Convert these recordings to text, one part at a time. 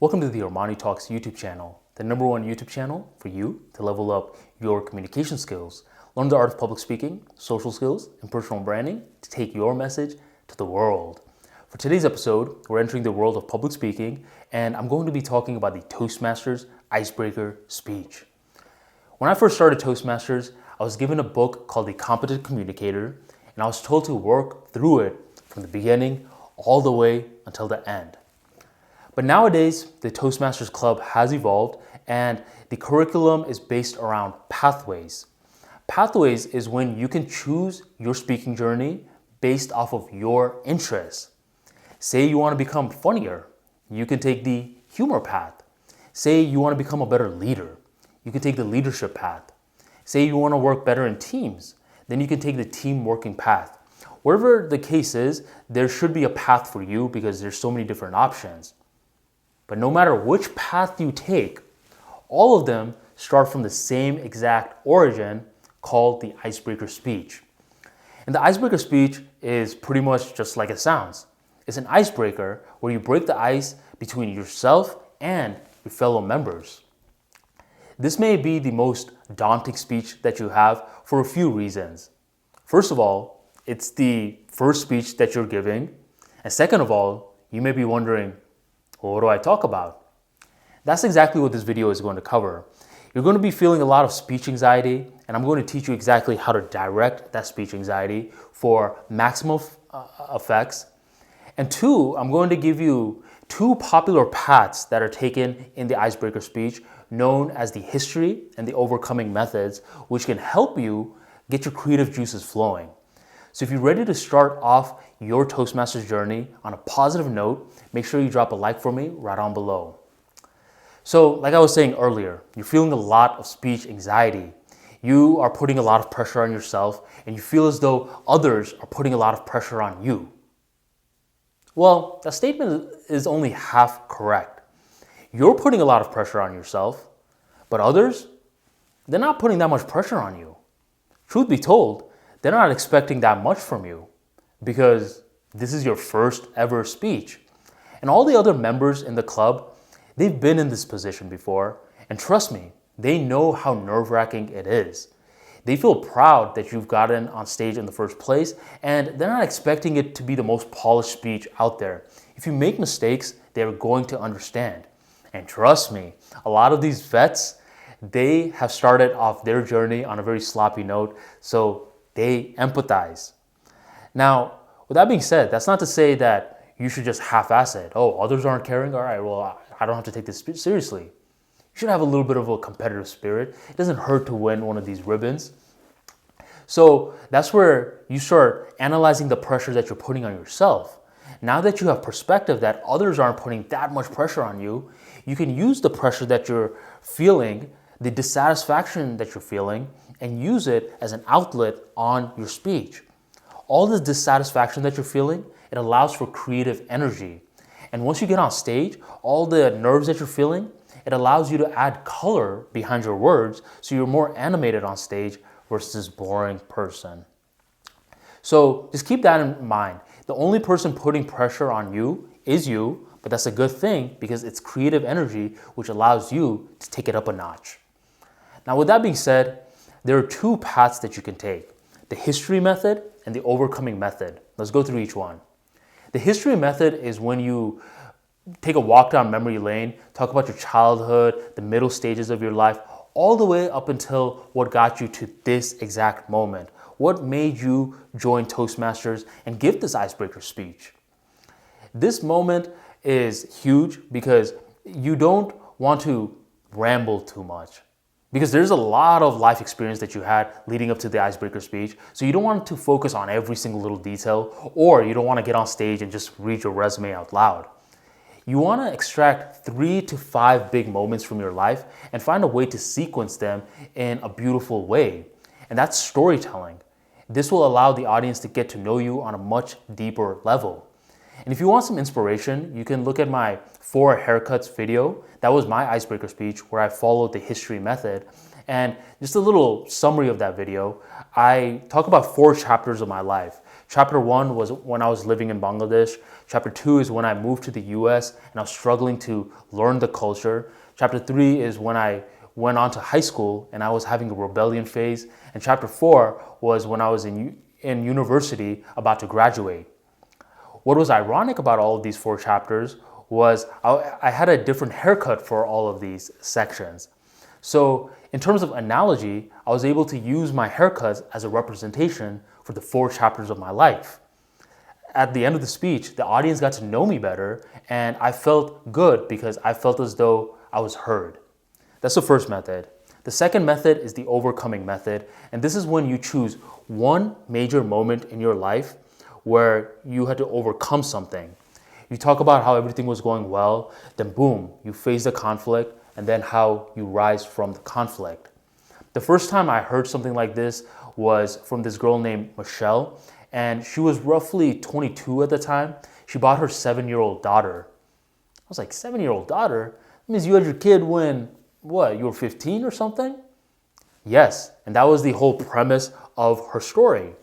Welcome to the Armani Talks YouTube channel, the #1 YouTube channel for you to level up your communication skills, learn the art of public speaking, social skills, and personal branding to take your message to the world. For today's episode, we're entering the world of public speaking, and I'm going to be talking about the Toastmasters Icebreaker speech. When I first started Toastmasters, I was given a book called The Competent Communicator, and I was told to work through it from the beginning all the way until the end. But nowadays, the Toastmasters Club has evolved and the curriculum is based around pathways. Pathways is when you can choose your speaking journey based off of your interests. Say you want to become funnier, you can take the humor path. Say you want to become a better leader, you can take the leadership path. Say you want to work better in teams, then you can take the team working path. Whatever the case is, there should be a path for you because there's so many different options. But no matter which path you take, all of them start from the same exact origin called the icebreaker speech. And the icebreaker speech is pretty much just like it sounds. It's an icebreaker where you break the ice between yourself and your fellow members. This may be the most daunting speech that you have for a few reasons. First of all, it's the first speech that you're giving. And second of all, you may be wondering, well, what do I talk about? That's exactly what this video is going to cover. You're going to be feeling a lot of speech anxiety, and I'm going to teach you exactly how to direct that speech anxiety for maximum effects. And two, I'm going to give you two popular paths that are taken in the icebreaker speech, known as the history and the overcoming methods, which can help you get your creative juices flowing. So if you're ready to start off your Toastmasters journey on a positive note, make sure you drop a like for me right on below. So like I was saying earlier, you're feeling a lot of speech anxiety. You are putting a lot of pressure on yourself and you feel as though others are putting a lot of pressure on you. Well, that statement is only half correct. You're putting a lot of pressure on yourself, but others, they're not putting that much pressure on you. Truth be told, they're not expecting that much from you because this is your first ever speech. And all the other members in the club, they've been in this position before. And trust me, they know how nerve-wracking it is. They feel proud that you've gotten on stage in the first place, and they're not expecting it to be the most polished speech out there. If you make mistakes, they're going to understand. And trust me, a lot of these vets, they have started off their journey on a very sloppy note, so they empathize. Now, with that being said, that's not to say that you should just half-ass it. Oh, others aren't caring? All right, well, I don't have to take this seriously. You should have a little bit of a competitive spirit. It doesn't hurt to win one of these ribbons. So that's where you start analyzing the pressure that you're putting on yourself. Now that you have perspective that others aren't putting that much pressure on you, you can use the pressure that you're feeling, the dissatisfaction that you're feeling, and use it as an outlet on your speech. All the dissatisfaction that you're feeling, it allows for creative energy. And once you get on stage, all the nerves that you're feeling, it allows you to add color behind your words so you're more animated on stage versus this boring person. So just keep that in mind. The only person putting pressure on you is you, but that's a good thing because it's creative energy which allows you to take it up a notch. Now with that being said, there are two paths that you can take, the history method and the overcoming method. Let's go through each one. The history method is when you take a walk down memory lane, talk about your childhood, the middle stages of your life, all the way up until what got you to this exact moment. What made you join Toastmasters and give this icebreaker speech? This moment is huge because you don't want to ramble too much. Because there's a lot of life experience that you had leading up to the icebreaker speech. So you don't want to focus on every single little detail, or you don't want to get on stage and just read your resume out loud. You want to extract 3 to 5 big moments from your life and find a way to sequence them in a beautiful way. And that's storytelling. This will allow the audience to get to know you on a much deeper level. And if you want some inspiration, you can look at my 4 haircuts video. That was my icebreaker speech where I followed the history method. And just a little summary of that video, I talk about 4 chapters of my life. Chapter 1 was when I was living in Bangladesh. Chapter 2 is when I moved to the US and I was struggling to learn the culture. Chapter 3 is when I went on to high school and I was having a rebellion phase. And Chapter 4 was when I was in university about to graduate. What was ironic about all of these 4 chapters was I had a different haircut for all of these sections. So in terms of analogy, I was able to use my haircuts as a representation for the 4 chapters of my life. At the end of the speech, the audience got to know me better and I felt good because I felt as though I was heard. That's the first method. The second method is the overcoming method, and this is when you choose one major moment in your life where you had to overcome something. You talk about how everything was going well, then boom, you face the conflict, and then how you rise from the conflict. The first time I heard something like this was from this girl named Michelle, and she was roughly 22 at the time. She bought her 7-year-old daughter. I was like, 7-year-old daughter? That means you had your kid when, what, you were 15 or something? Yes, and that was the whole premise of her story.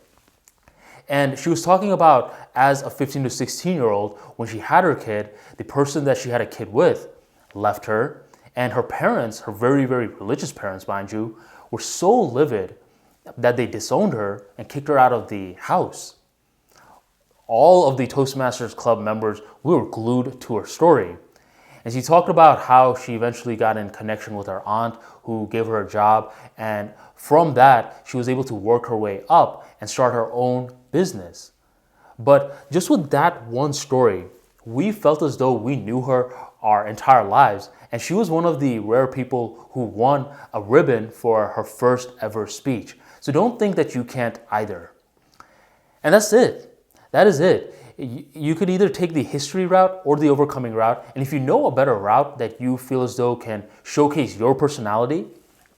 And she was talking about as a 15 to 16-year-old, when she had her kid, the person that she had a kid with left her, and her parents, her very, very religious parents, mind you, were so livid that they disowned her and kicked her out of the house. All of the Toastmasters Club members, we were glued to her story. And she talked about how she eventually got in connection with her aunt who gave her a job. And from that, she was able to work her way up and start her own business. But just with that one story, we felt as though we knew her our entire lives. And she was one of the rare people who won a ribbon for her first ever speech. So don't think that you can't either. And that's it. That is it. You could either take the history route or the overcoming route. And if you know a better route that you feel as though can showcase your personality,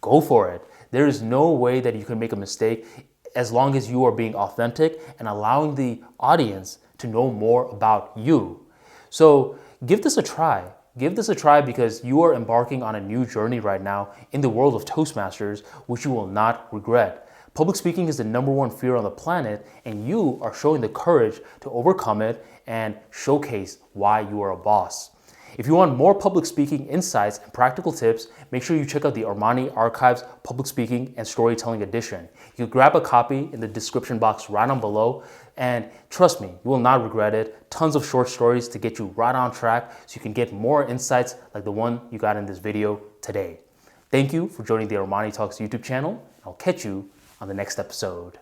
go for it. There is no way that you can make a mistake as long as you are being authentic and allowing the audience to know more about you. So give this a try. Give this a try because you are embarking on a new journey right now in the world of Toastmasters, which you will not regret. Public speaking is the #1 fear on the planet, and you are showing the courage to overcome it and showcase why you are a boss. If you want more public speaking insights and practical tips, make sure you check out the Armani Archives Public Speaking and Storytelling Edition. You can grab a copy in the description box right on below, and trust me, you will not regret it. Tons of short stories to get you right on track so you can get more insights like the one you got in this video today. Thank you for joining the Armani Talks YouTube channel. I'll catch you on the next episode.